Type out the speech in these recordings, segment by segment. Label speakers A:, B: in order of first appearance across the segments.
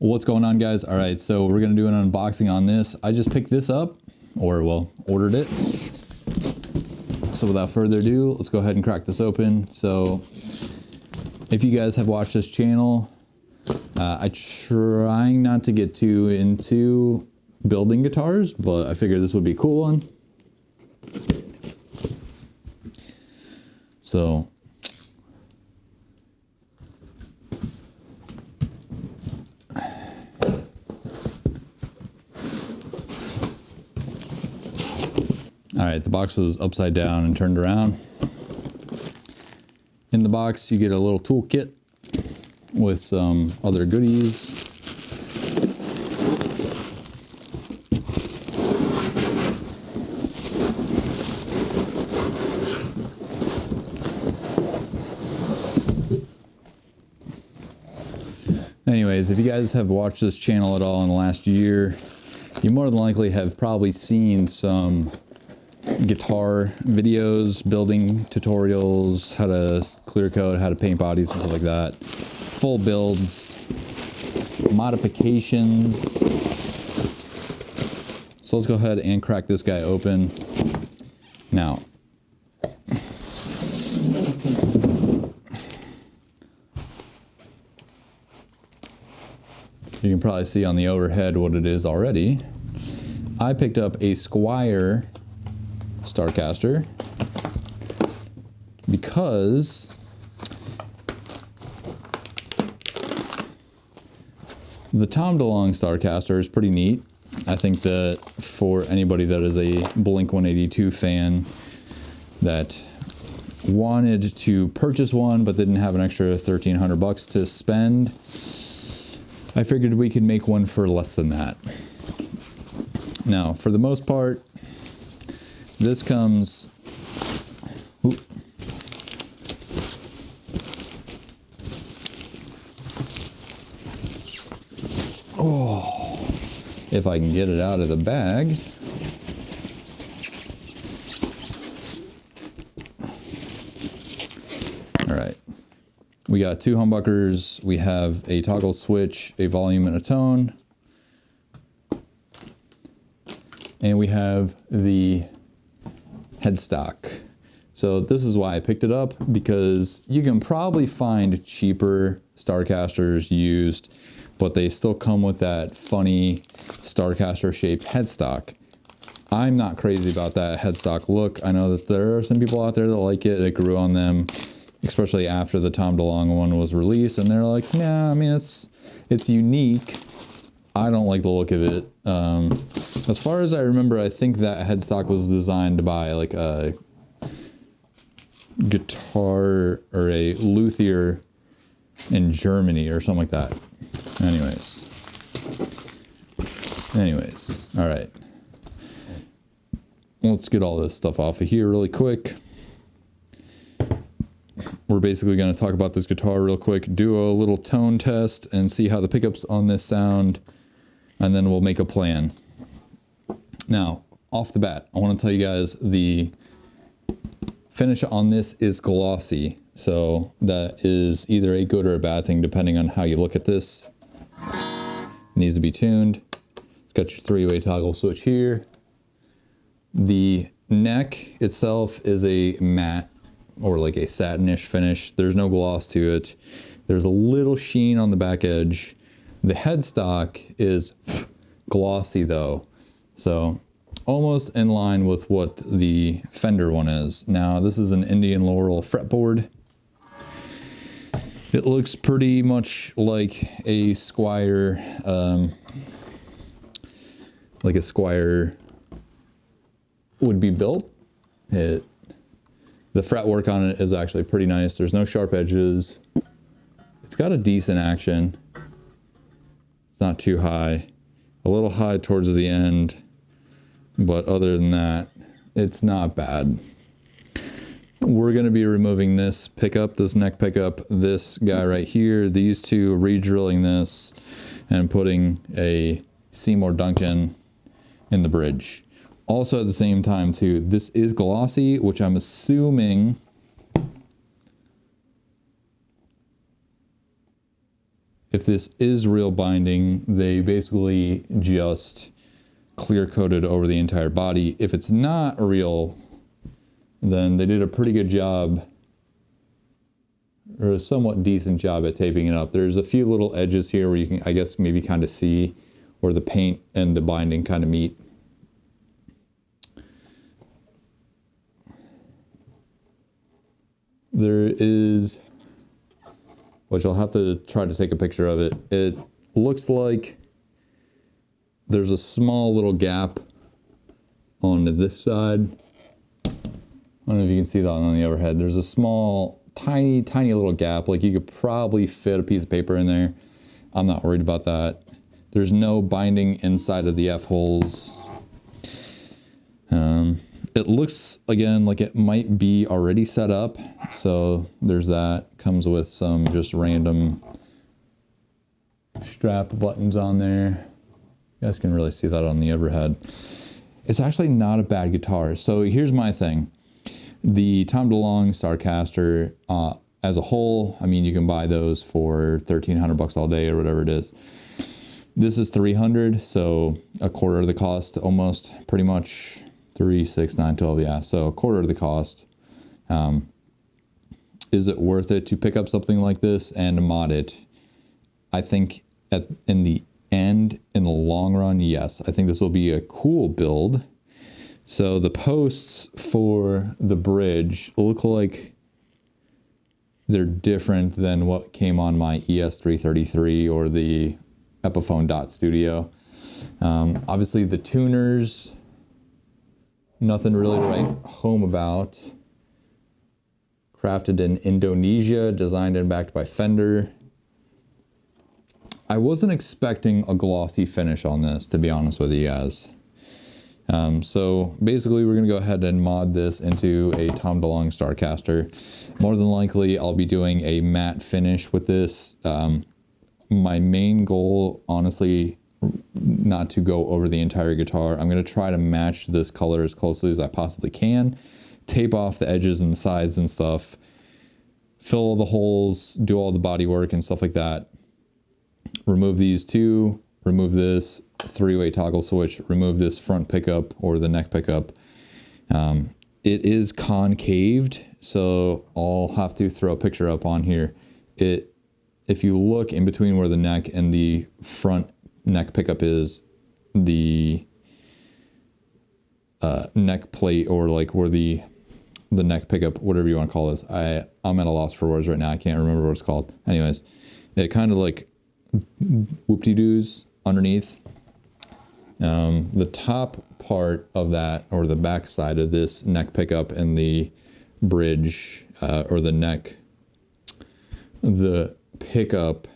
A: What's going on, guys? All right, so we're gonna do an unboxing on this. I just picked this up, or well, ordered it. So without further ado, let's go ahead and crack this open. So if you guys have watched this channel, I trying not to get too into building guitars, but I figured this would be a cool one. So all right, the box was upside down and turned around. In the box, you get a little toolkit with some other goodies. Anyways, if you guys have watched this channel at all in the last year, you more than likely have probably seen some guitar videos, building tutorials, how to clear coat, how to paint bodies and stuff like that. Full builds, modifications. So let's go ahead and crack this guy open. Now, you can probably see on the overhead what it is already. I picked up a Squier Starcaster because the Tom DeLonge Starcaster is pretty neat. I think that for anybody that is a Blink-182 fan that wanted to purchase one but didn't have an extra $1,300 to spend, I figured we could make one for less than that. Now, for the most part, this comes, if I can get it out of the bag. All right, we got two humbuckers, we have a toggle switch, a volume and a tone, and we have the headstock. So this is why I picked it up, because you can probably find cheaper Starcasters used, but they still come with that funny Starcaster shaped headstock. I'm not crazy about that headstock look. I know that there are some people out there that like it. It grew on them, especially after the Tom DeLonge one was released, and they're like, nah, I mean, it's unique. I don't like the look of it. As far as I remember, I think that headstock was designed by like a guitar or a luthier in Germany or something like that. Anyways, all right. Let's get all this stuff off of here really quick. We're basically going to talk about this guitar real quick, do a little tone test and see how the pickups on this sound, and then we'll make a plan. Now, off the bat, I want to tell you guys the finish on this is glossy. So that is either a good or a bad thing, depending on how you look at this. It needs to be tuned. It's got your three-way toggle switch here. The neck itself is a matte or like a satinish finish. There's no gloss to it. There's a little sheen on the back edge. The headstock is glossy though. So almost in line with what the Fender one is. Now this is an Indian Laurel fretboard. It looks pretty much like a Squier, would be built. The fretwork on it is actually pretty nice. There's no sharp edges. It's got a decent action. It's not too high. A little high towards the end. But other than that, it's not bad. We're going to be removing this pickup, this neck pickup, this guy right here, these two, re-drilling this, and putting a Seymour Duncan in the bridge. Also at the same time too, this is glossy, which I'm assuming if this is real binding, they basically just clear coated over the entire body. If it's not real, then they did a pretty good job, or a somewhat decent job at taping it up. There's a few little edges here where you can, I guess, maybe kind of see where the paint and the binding kind of meet. There is, which I'll have to try to take a picture of it. It looks like there's a small little gap on this side. I don't know if you can see that on the overhead. There's a small, tiny little gap. Like you could probably fit a piece of paper in there. I'm not worried about that. There's no binding inside of the F-holes. It looks, again, like it might be already set up. So there's that. Comes with some just random strap buttons on there. You guys can really see that on the overhead. It's actually not a bad guitar. So here's my thing. The Tom DeLonge Starcaster, as a whole, I mean, you can buy those for $1,300 all day or whatever it is. This is $300, so a quarter of the cost, almost, pretty much. 3, 6, 9, 12, yeah. So a quarter of the cost. Is it worth it to pick up something like this and mod it? I think in the end, in the long run, yes. I think this will be a cool build. So the posts for the bridge look like they're different than what came on my ES333 or the Epiphone Dot Studio. Obviously the tuners, nothing really to write home about. Crafted in Indonesia, designed and backed by Fender. I wasn't expecting a glossy finish on this, to be honest with you guys. So basically we're gonna go ahead and mod this into a Tom DeLonge Starcaster. More than likely I'll be doing a matte finish with this. My main goal, honestly, not to go over the entire guitar. I'm gonna try to match this color as closely as I possibly can. Tape off the edges and the sides and stuff. Fill all the holes, do all the body work and stuff like that. Remove these two, remove this 3-way toggle switch, remove this front pickup or the neck pickup. It is concaved, so I'll have to throw a picture up on here. If you look in between where the neck and the front neck pickup is, the neck plate, or like where the neck pickup, whatever you want to call this, I'm at a loss for words right now. I can't remember what it's called. Anyways, it kind of like whoop-de-doos underneath. The top part of that, or the back side of this neck pickup and the bridge, or the neck, the pickup,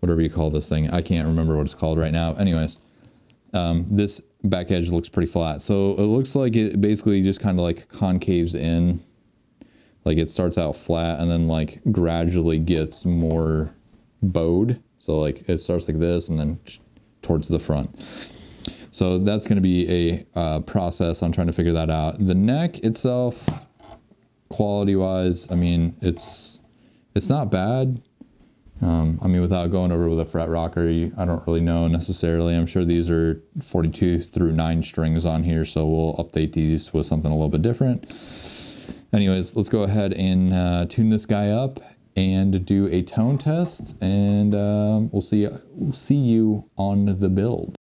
A: whatever you call this thing, I can't remember what it's called right now. Anyways, this back edge looks pretty flat. So it looks like it basically just kind of like concaves in. Like it starts out flat and then like gradually gets more bowed. So like it starts like this and then towards the front. So that's going to be a process on trying to figure that out. The neck itself, quality wise, I mean, it's not bad. I mean, without going over with a fret rocker, I don't really know necessarily. I'm sure these are 42 through 9 strings on here, so we'll update these with something a little bit different. Anyways, let's go ahead and tune this guy up and do a tone test, and we'll see you on the build.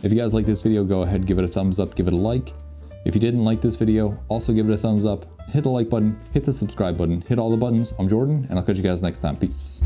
A: If you guys like this video, go ahead, give it a thumbs up, give it a like. If you didn't like this video, also give it a thumbs up, hit the like button, hit the subscribe button, hit all the buttons. I'm Jordan, and I'll catch you guys next time. Peace.